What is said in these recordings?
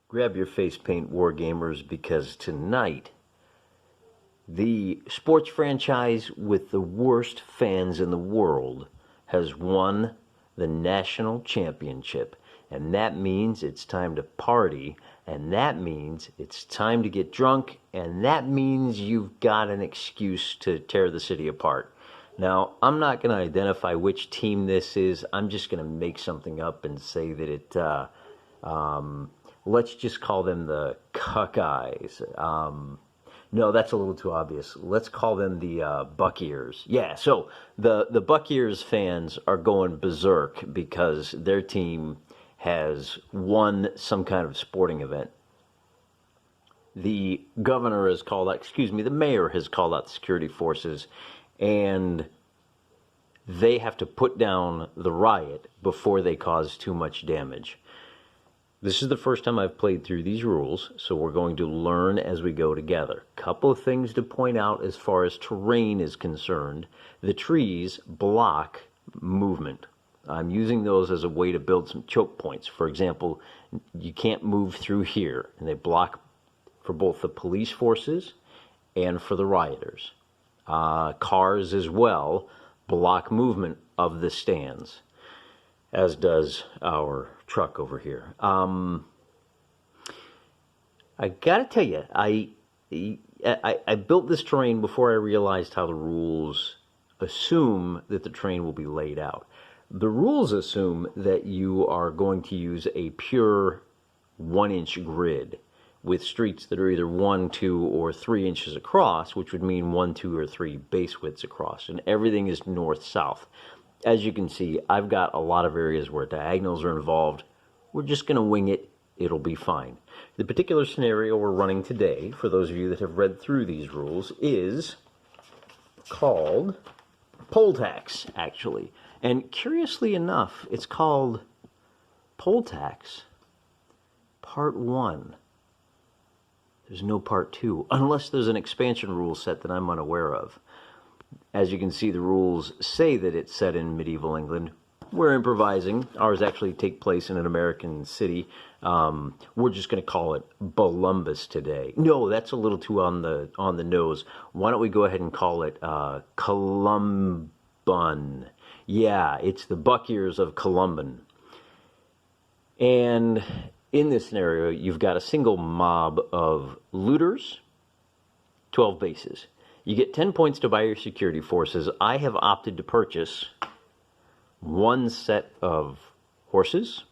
Grab your face paint, Wargamers, because tonight, the sports franchise with the worst fans in the world has won the national championship. And that means it's time to party, and that means it's time to get drunk, and that means you've got an excuse to tear the city apart. Now, I'm not going to identify which team this is. I'm just going to make something up and say that let's just call them the Cuckeyes. No, that's a little too obvious. Let's call them the Buck Ears. Yeah, so the Buck Ears fans are going berserk because their team has won some kind of sporting event. The governor has called out, the mayor has called out the security forces, and they have to put down the riot before they cause too much damage. This is the first time I've played through these rules, so we're going to learn as we go together. Couple of things to point out as far as terrain is concerned. The trees block movement. I'm using those as a way to build some choke points. For example, you can't move through here, and they block for both the police forces and for the rioters. Cars as well block movement of the stands, as does our truck over here. I gotta tell you, I built this terrain before I realized how the rules assume that the terrain will be laid out. The rules assume that you are going to use a pure 1-inch grid with streets that are either 1, 2, or 3 inches across, which would mean 1, 2, or 3 base widths across, and everything is north-south. As you can see, I've got a lot of areas where diagonals are involved. We're just going to wing it. It'll be fine. The particular scenario we're running today, for those of you that have read through these rules, is called poll tax, actually. And curiously enough, it's called poll tax part 1. There's no part 2, unless there's an expansion rule set that I'm unaware of. As you can see, the rules say that it's set in medieval England. We're improvising. Ours actually take place in an American city. We're just going to call it Columbus today. No, that's a little too on the nose. Why don't we go ahead and call it Columban? Yeah, it's the Buck Ears of Columban. And in this scenario, you've got a single mob of looters, 12 bases. You get 10 points to buy your security forces. I have opted to purchase 1 set of horses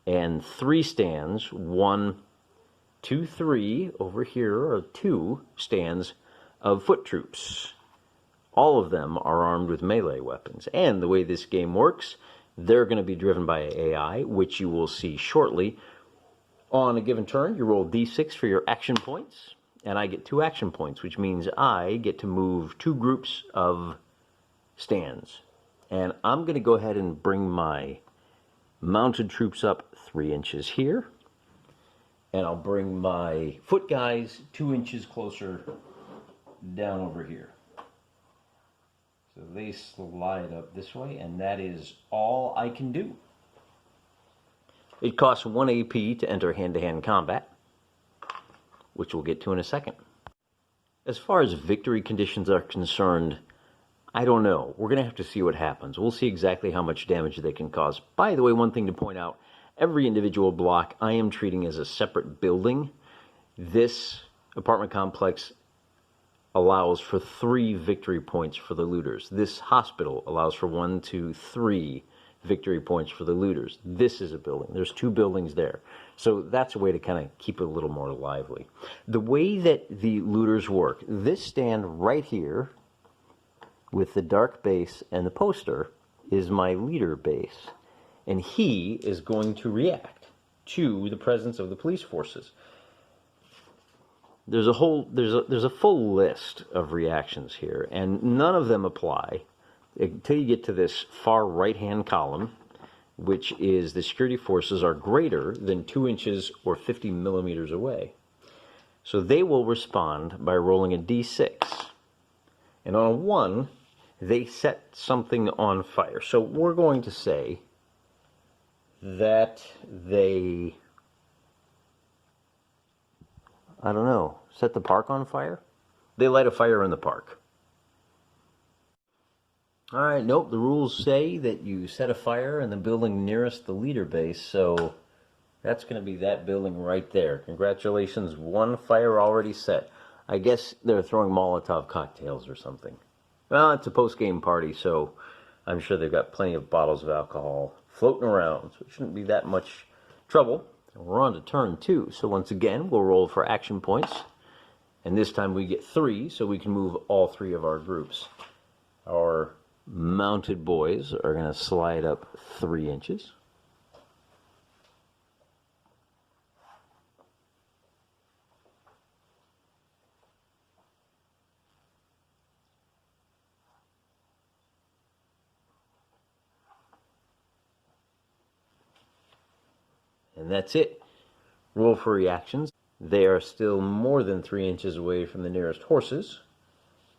and 3 stands. 1, 2, 3 over here are 2 stands of foot troops. All of them are armed with melee weapons. And the way this game works, they're going to be driven by AI, which you will see shortly. On a given turn, you roll d6 for your action points. And I get 2 action points, which means I get to move 2 groups of stands. And I'm going to go ahead and bring my mounted troops up 3 inches here. And I'll bring my foot guys 2 inches closer down over here. So they slide up this way, and that is all I can do. It costs 1 AP to enter hand-to-hand combat, which we'll get to in a second. As far as victory conditions are concerned, I don't know. We're going to have to see what happens. We'll see exactly how much damage they can cause. By the way, one thing to point out, every individual block I am treating as a separate building. This apartment complex allows for 3 victory points for the looters. This hospital allows for 1, 2, 3 victory points for the looters. This is a building. There's 2 buildings there. So that's a way to kind of keep it a little more lively. The way that the looters work, this stand right here with the dark base and the poster is my leader base. And he is going to react to the presence of the police forces. There's a full list of reactions here, and none of them apply until you get to this far right-hand column, which is the security forces are greater than 2 inches or 50 millimeters away. So they will respond by rolling a d6. And on a 1, they set something on fire. So we're going to say that they I don't know. Set the park on fire? They light a fire in the park. Alright, nope, the rules say that you set a fire in the building nearest the leader base, so that's going to be that building right there. Congratulations, one fire already set. I guess they're throwing Molotov cocktails or something. Well, it's a post-game party, so I'm sure they've got plenty of bottles of alcohol floating around, so it shouldn't be that much trouble. We're on to turn 2, so once again, we'll roll for action points. And this time we get 3, so we can move all 3 of our groups. Our mounted boys are going to slide up 3 inches. And that's it. Roll for reactions. They are still more than 3 inches away from the nearest horses.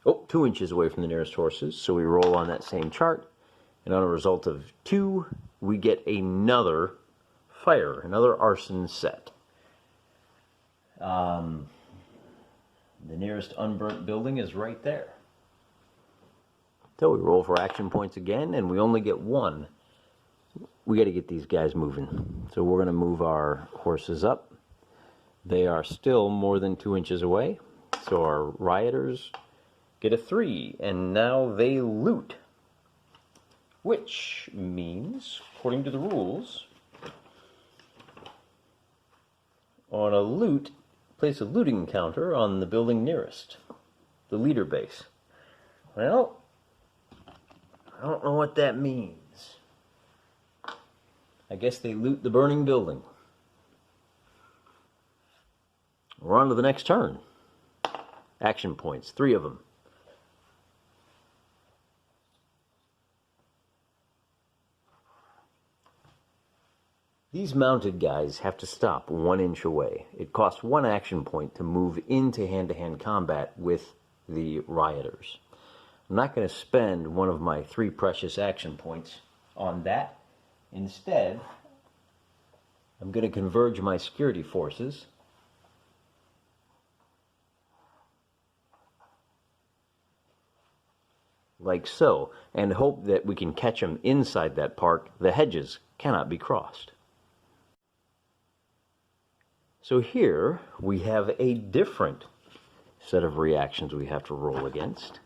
Oh, 2 inches away from the nearest horses. So we roll on that same chart. And on a result of 2, we get another fire, another arson set. The nearest unburnt building is right there. So we roll for action points again, and we only get 1. We got to get these guys moving. So we're going to move our horses up. They are still more than 2 inches away. So our rioters get a 3, and now they loot. Which means, according to the rules, on a loot, place a looting counter on the building nearest, the leader base. Well, I don't know what that means. I guess they loot the burning building. We're on to the next turn. Action points, 3 of them. These mounted guys have to stop 1 inch away. It costs 1 action point to move into hand-to-hand combat with the rioters. I'm not going to spend one of my 3 precious action points on that. Instead, I'm going to converge my security forces like so, and hope that we can catch them inside that park. The hedges cannot be crossed. So here we have a different set of reactions we have to roll against.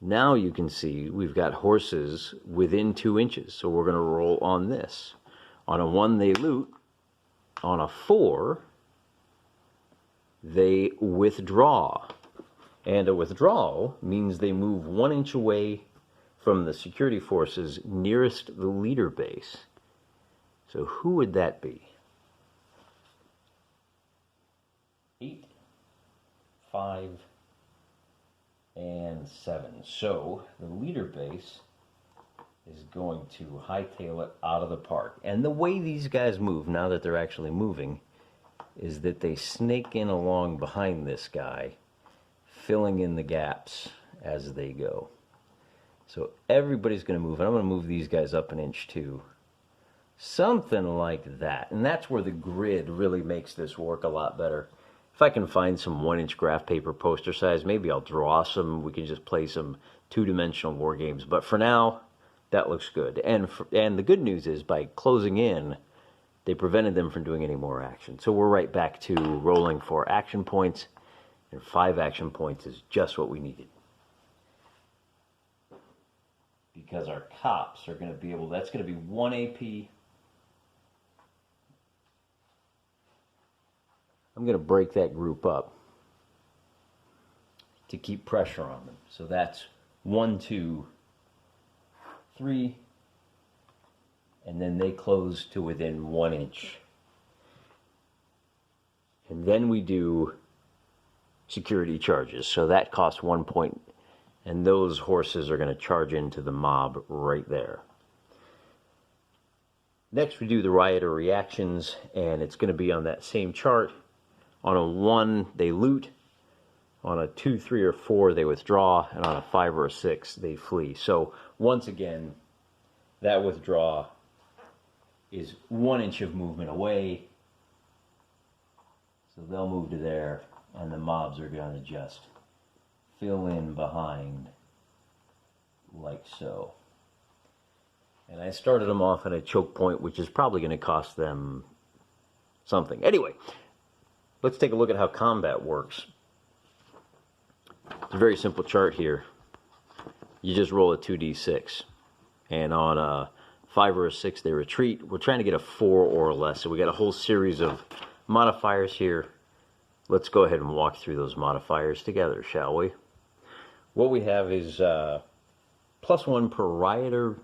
Now you can see we've got horses within 2 inches, so we're going to roll on this. On a 1, they loot. On a 4, they withdraw. And a withdrawal means they move 1 inch away from the security forces nearest the leader base. So who would that be? 8, 5, and 7. So the leader base is going to hightail it out of the park. And the way these guys move, now that they're actually moving, is that they snake in along behind this guy, filling in the gaps as they go. So everybody's going to move, and I'm going to move these guys up 1 inch too. Something like that. And that's where the grid really makes this work a lot better. If I can find some 1 inch graph paper poster size, maybe I'll draw some. We can just play some 2-dimensional war games. But for now, that looks good. And the good news is, by closing in, they prevented them from doing any more action. So we're right back to rolling for action points. And 5 action points is just what we needed. Because our cops are going to be able, that's going to be 1 AP. I'm going to break that group up to keep pressure on them. So that's 1, 2, 3, and then they close to within 1 inch. And then we do security charges. So that costs 1 point, and those horses are going to charge into the mob right there. Next we do the rioter reactions, and it's going to be on that same chart. On a 1, they loot. On a 2, 3, or 4, they withdraw. And on a 5 or a 6, they flee. So once again, that withdraw is 1 inch of movement away. So they'll move to there, and the mobs are going to just fill in behind like so. And I started them off at a choke point, which is probably going to cost them something. Anyway, let's take a look at how combat works. It's a very simple chart here. You just roll a 2d6. And on a 5 or a 6, they retreat. We're trying to get a 4 or less. So we got a whole series of modifiers here. Let's go ahead and walk through those modifiers together, shall we? What we have is +1 per rioter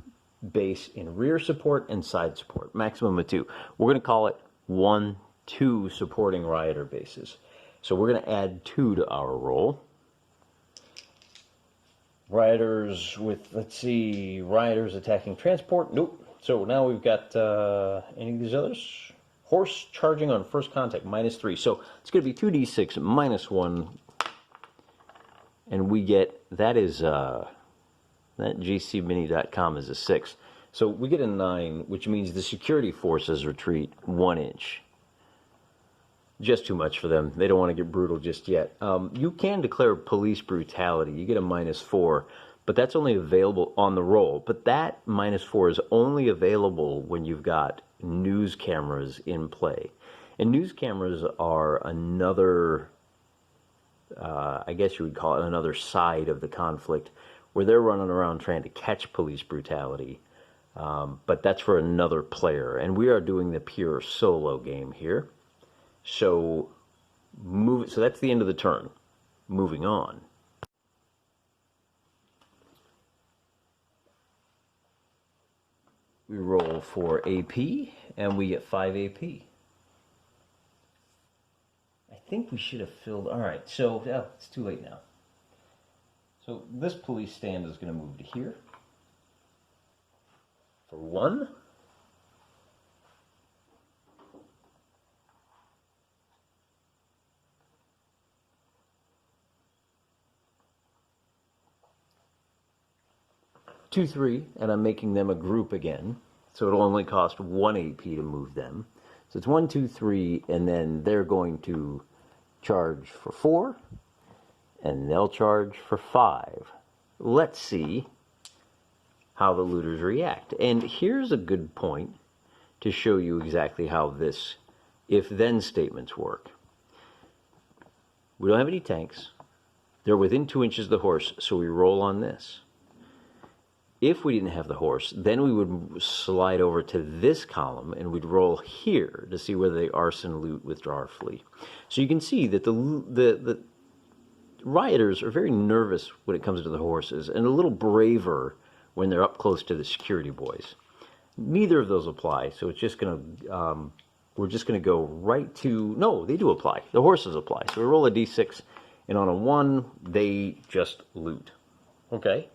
base in rear support and side support, maximum of 2. We're going to call it 1, 2 supporting rioter bases. So we're going to add 2 to our roll. Rioters with, let's see, rioters attacking transport. Nope. So now we've got any of these others. Horse charging on first contact, -3. So it's going to be 2d6 -1. And we get, that is, that gcmini.com is a 6. So we get a 9, which means the security forces retreat 1 inch. Just too much for them. They don't want to get brutal just yet. You can declare police brutality. You get a -4, but that's only available on the roll. But that -4 is only available when you've got news cameras in play. And news cameras are another, I guess you would call it another side of the conflict, where they're running around trying to catch police brutality. But that's for another player. And we are doing the pure solo game here. So that's the end of the turn. Moving on. We roll for AP, and we get 5 AP. I think we should have filled... All right, so it's too late now. So this police stand is going to move to here. For 1. Two, 3, and I'm making them a group again, so it'll only cost 1 AP to move them. So it's 1, 2, 3, and then they're going to charge for 4, and they'll charge for 5. Let's see how the looters react. And here's a good point to show you exactly how this if-then statements work. We don't have any tanks. They're within 2 inches of the horse, so we roll on this. If we didn't have the horse, then we would slide over to this column and we'd roll here to see whether they arson, loot, withdraw, or flee. So you can see that the rioters are very nervous when it comes to the horses and a little braver when they're up close to the security boys. Neither of those apply, so it's just going to, we're just going to go right to, no, they do apply. The horses apply. So we roll a d6, and on a 1, they just loot. Okay.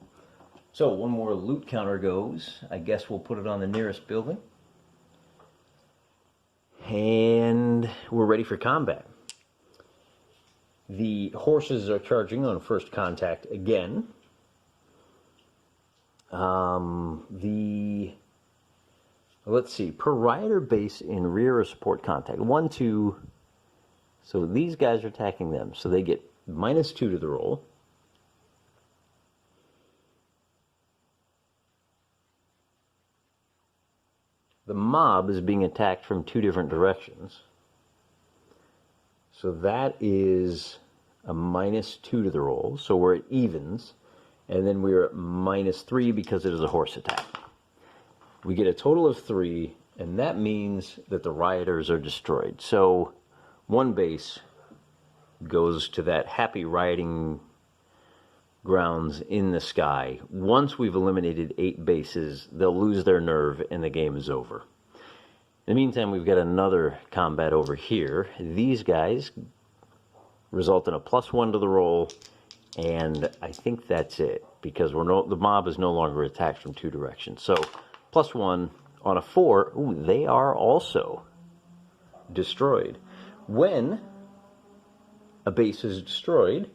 So one more loot counter goes. I guess we'll put it on the nearest building. And we're ready for combat. The horses are charging on first contact again. Let's see, per rioter base in rear or support contact. 1, 2. So these guys are attacking them. So they get -2 to the roll. The mob is being attacked from 2 different directions. So that is a -2 to the roll. So we're at evens. And then we're at -3 because it is a horse attack. We get a total of 3, and that means that the rioters are destroyed. So 1 base goes to that happy rioting grounds in the sky. Once we've eliminated 8 bases, they'll lose their nerve and the game is over. In the meantime, we've got another combat over here. These guys result in a +1 to the roll, and I think that's it, because the mob is no longer attacked from 2 directions. So +1 on a 4, ooh, they are also destroyed. When a base is destroyed,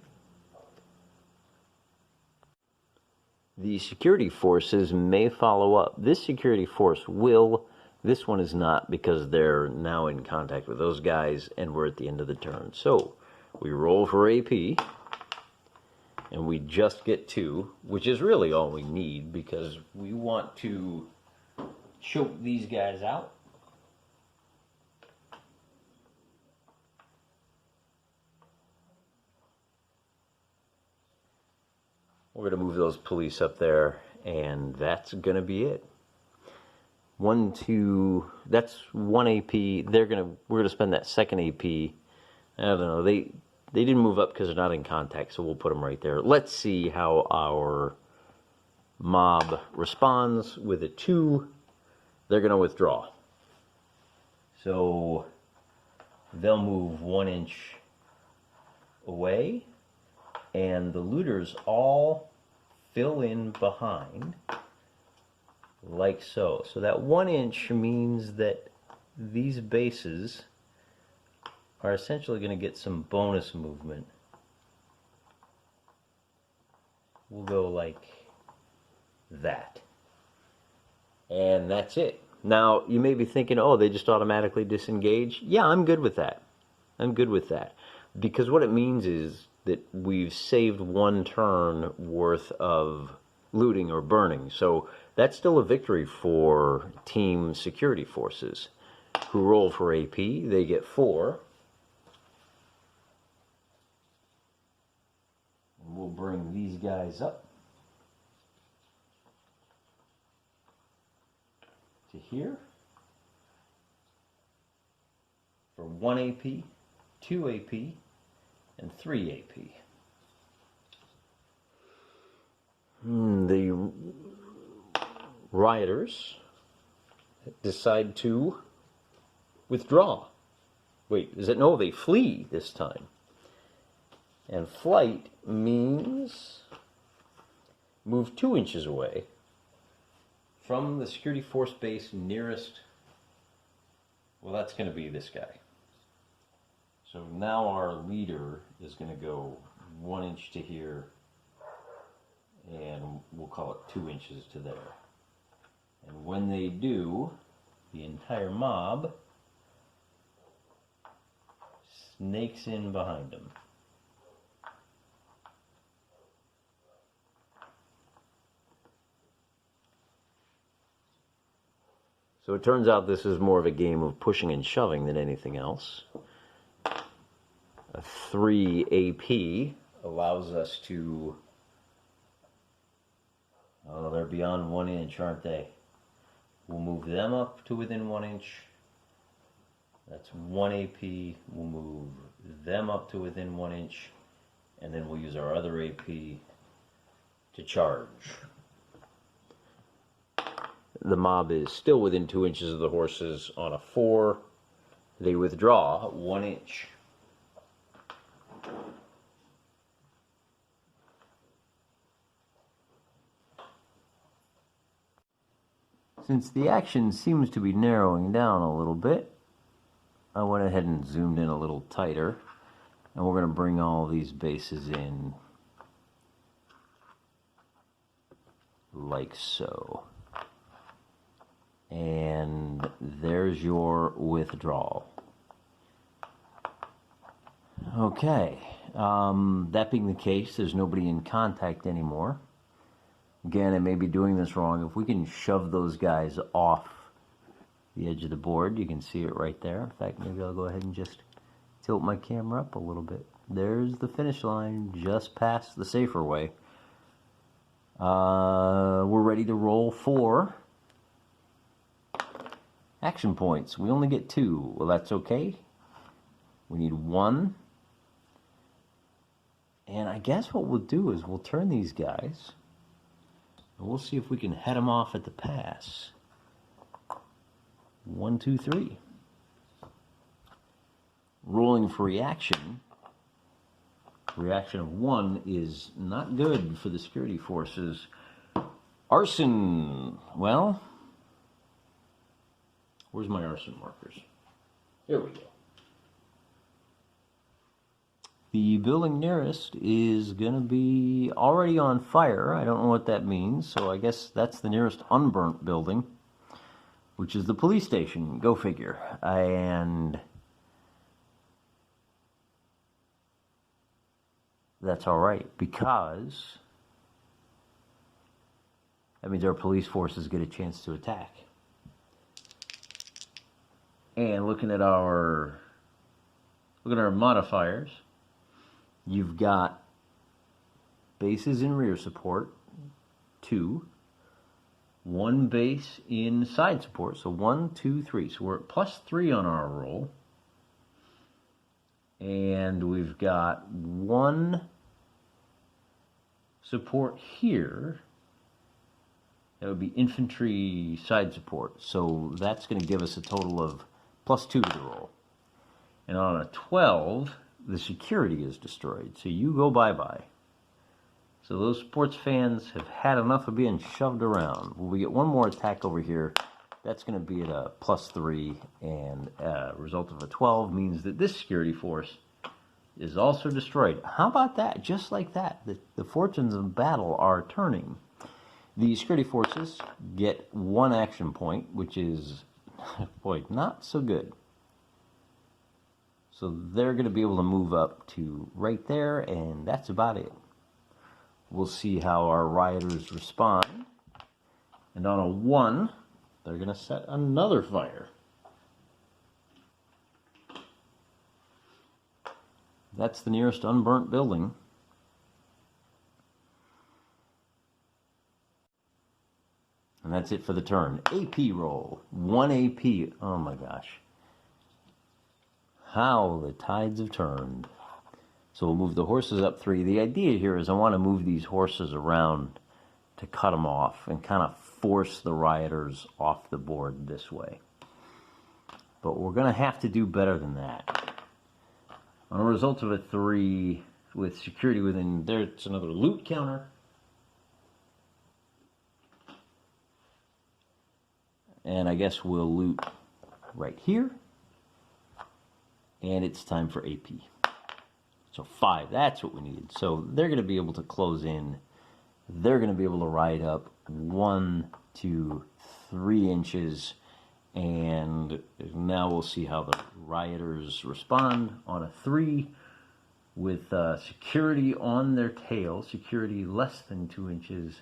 the security forces may follow up. This security force will This one is not, because they're now in contact with those guys and we're at the end of the turn. So we roll for AP and we just get 2, which is really all we need because we want to choke these guys out. We're going to move those police up there, and that's going to be it. 1, 2, that's 1 AP. We're going to spend that second AP. I don't know. They didn't move up because they're not in contact, so we'll put them right there. Let's see how our mob responds. With a 2, they're going to withdraw. So they'll move 1 inch away, and the looters all fill in behind, like so. So that 1 inch means that these bases are essentially going to get some bonus movement. We'll go like that. And that's it. Now, you may be thinking, oh, they just automatically disengage. Yeah, I'm good with that. I'm good with that. Because what it means is that we've saved 1 turn worth of looting or burning. So that's still a victory for team security forces who roll for AP. They get 4. And we'll bring these guys up to here for 1 AP, 2 AP, and 3 AP. The rioters decide to withdraw. Wait, is it? No, they flee this time. And flight means move 2 inches away from the security force base nearest. Well, that's going to be this guy. So now our leader is going to go 1 inch to here, and we'll call it 2 inches to there. And when they do, the entire mob snakes in behind them. So it turns out this is more of a game of pushing and shoving than anything else. A 3 AP allows us to... Oh, they're beyond 1 inch, aren't they? We'll move them up to within 1 inch. That's 1 AP. We'll move them up to within 1 inch. And then we'll use our other AP to charge. The mob is still within 2 inches of the horses on a 4. They withdraw 1 inch. Since the action seems to be narrowing down a little bit, I went ahead and zoomed in a little tighter, and we're going to bring all these bases in like so. And there's your withdrawal. Okay, that being the case, there's nobody in contact anymore. Again, I may be doing this wrong. If we can shove those guys off the edge of the board, you can see it right there. In fact, maybe I'll go ahead and just tilt my camera up a little bit. There's the finish line, just past the safer way. We're ready to roll for action points. We only get 2. Well, that's okay. We need 1. And I guess what we'll do is we'll turn these guys, and we'll see if we can head them off at the pass. 1, 2, 3. Rolling for reaction. Reaction of 1 is not good for the security forces. Arson. Well, where's my arson markers? Here we go. The building nearest is going to be already on fire. I don't know what that means, so I guess that's the nearest unburnt building. which is the police station. Go figure. And that's all right, because that means our police forces get a chance to attack. And looking at our modifiers, you've got bases in rear support, 2, 1 base in side support, so 1, 2, 3. So we're at +3 on our roll. And we've got 1 support here. That would be infantry side support. So that's going to give us a total of +2 to the roll. And on a 12, the security is destroyed. So you go bye-bye. So those sports fans have had enough of being shoved around. Well, we get one more attack over here. That's going to be at a +3, and a result of a 12 means that this security force is also destroyed. How about that? Just like that, the fortunes of battle are turning. The security forces get 1 action point, which is, boy, not so good. So they're going to be able to move up to right there, and that's about it. We'll see how our rioters respond. And on a 1, they're going to set another fire. That's the nearest unburnt building. And that's it for the turn. AP roll. 1 AP. Oh my gosh. How the tides have turned. So we'll move the horses up 3. The idea here is I want to move these horses around to cut them off and kind of force the rioters off the board this way. But we're going to have to do better than that. On a result of a 3 with security within there, it's another loot counter. And I guess we'll loot right here. And it's time for AP. So 5, that's what we need. So they're going to be able to close in. They're going to be able to ride up 1, 2, 3 inches. And now we'll see how the rioters respond on a 3 with security on their tail. Security less than 2 inches.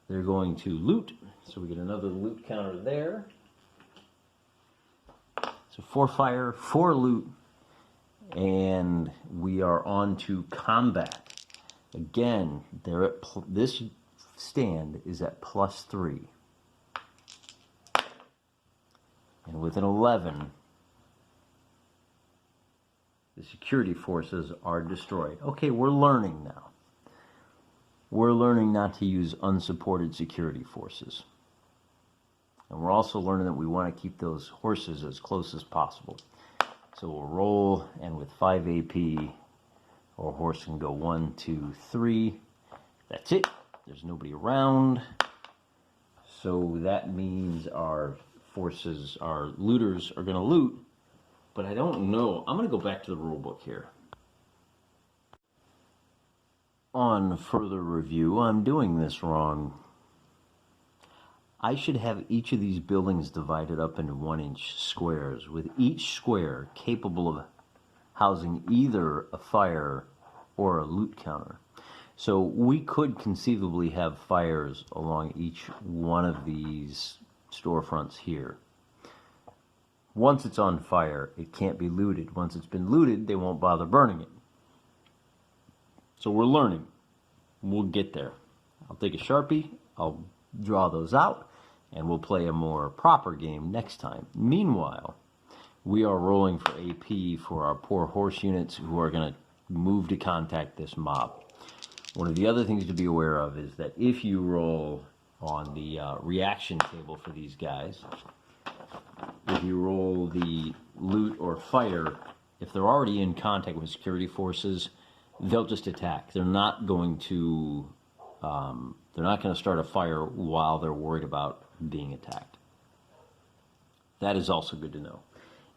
They're going to loot. So we get another loot counter there. So 4 fire, 4 loot. And we are on to combat. Again, they're at this stand is at +3. And with an 11, the security forces are destroyed. Okay, we're learning now. We're learning not to use unsupported security forces. And we're also learning that we want to keep those horses as close as possible. So we'll roll, and with 5 AP, our horse can go 1, 2, 3. That's it. There's nobody around. So that means our forces, our looters, are going to loot. But I don't know. I'm going to go back to the rule book here. On further review, I'm doing this wrong. I should have each of these buildings divided up into 1-inch squares, with each square capable of housing either a fire or a loot counter. So we could conceivably have fires along each one of these storefronts here. Once it's on fire, it can't be looted. Once it's been looted, they won't bother burning it. So we're learning. We'll get there. I'll take a Sharpie, I'll draw those out, and we'll play a more proper game next time. Meanwhile, we are rolling for AP for our poor horse units who are going to move to contact this mob. One of the other things to be aware of is that if you roll on the reaction table for these guys, if you roll the loot or fire, if they're already in contact with security forces, they'll just attack. They're not going to start a fire while they're worried about being attacked. That is also good to know.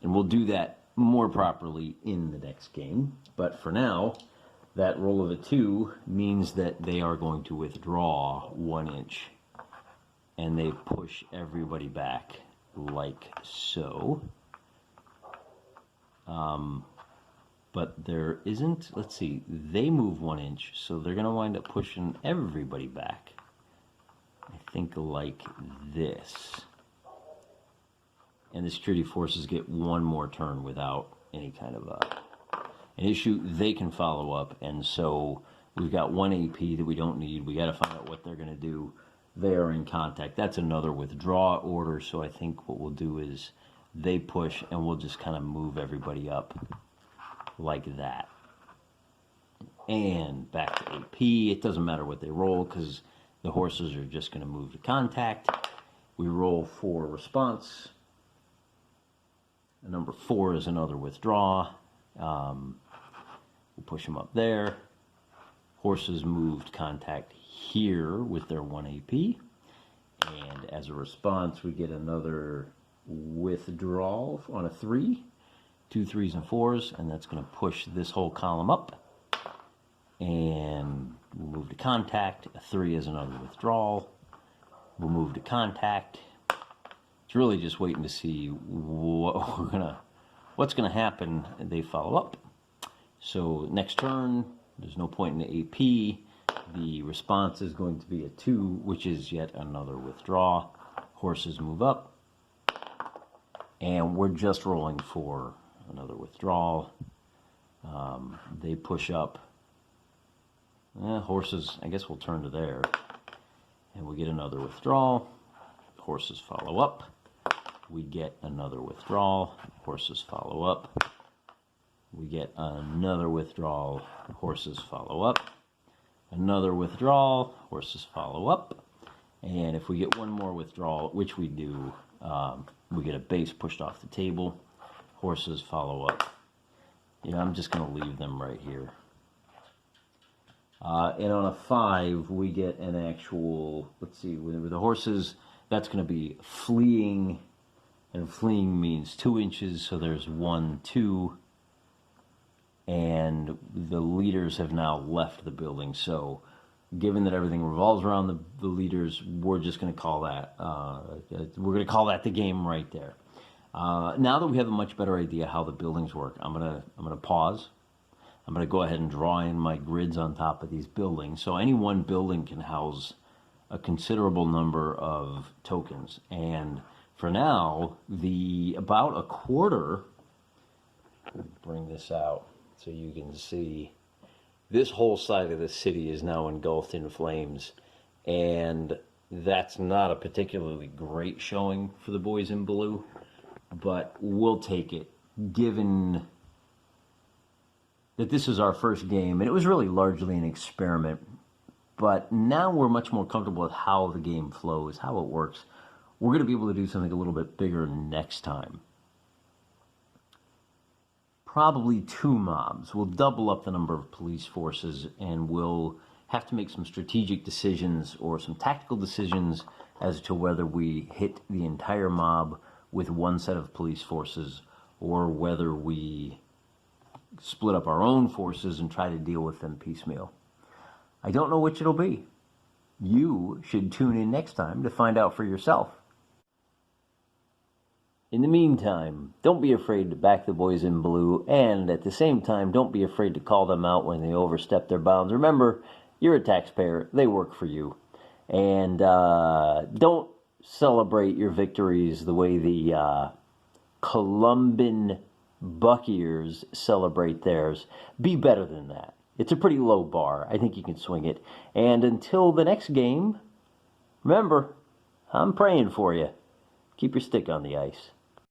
And we'll do that more properly in the next game. But for now, that roll of a 2 means that they are going to withdraw 1 inch. And they push everybody back. like so. But there isn't, let's see, they move 1 inch, so they're going to wind up pushing everybody back. I think like this. And the security forces get one more turn without any kind of an issue. They can follow up, and so we've got 1 AP that we don't need. We got to find out what they're going to do. They are in contact. That's another withdraw order, so I think what we'll do is they push, and we'll just kind of move everybody up like that. And back to AP. It doesn't matter what they roll because the horses are just going to move to contact. We roll for response. Number 4 is another withdraw. We'll push them up there. Horses moved contact here with their 1 AP. And as a response, we get another withdrawal on a 3. 2 3s and 4s, and that's going to push this whole column up. And we'll move to contact. A 3 is another withdrawal. We'll move to contact. It's really just waiting to see what's gonna happen. They follow up. So next turn, there's no point in the AP. The response is going to be a 2, which is yet another withdraw. Horses move up. And we're just rolling for another withdrawal. They push up. Horses, I guess we'll turn to there. And we get another withdrawal. Horses follow up. We get another withdrawal. Horses follow up. We get another withdrawal. Horses follow up. Another withdrawal. Horses follow up. And if we get one more withdrawal, which we do, we get a base pushed off the table. Horses follow up. Yeah, I'm just going to leave them right here. And on a 5, we get an actual, let's see, with the horses, that's going to be fleeing. And fleeing means 2 inches, so there's 1, 2. And the leaders have now left the building. So given that everything revolves around the leaders, we're just going to call that, the game right there. Now that we have a much better idea how the buildings work, I'm gonna pause. I'm gonna go ahead and draw in my grids on top of these buildings. So any one building can house a considerable number of tokens. And for now, about a quarter, bring this out so you can see, this whole side of the city is now engulfed in flames. And that's not a particularly great showing for the boys in blue. But we'll take it, given that this is our first game, and it was really largely an experiment. But now we're much more comfortable with how the game flows, how it works. We're going to be able to do something a little bit bigger next time. Probably 2 mobs. We'll double up the number of police forces, and we'll have to make some strategic decisions or some tactical decisions as to whether we hit the entire mob with 1 set of police forces, or whether we split up our own forces and try to deal with them piecemeal. I don't know which it'll be. You should tune in next time to find out for yourself. In the meantime, don't be afraid to back the boys in blue, and at the same time, don't be afraid to call them out when they overstep their bounds. Remember, you're a taxpayer. They work for you. And don't celebrate your victories the way the Columban Buccaneers celebrate theirs. Be better than that. It's a pretty low bar. I think you can swing it. And until the next game, remember, I'm praying for you. Keep your stick on the ice.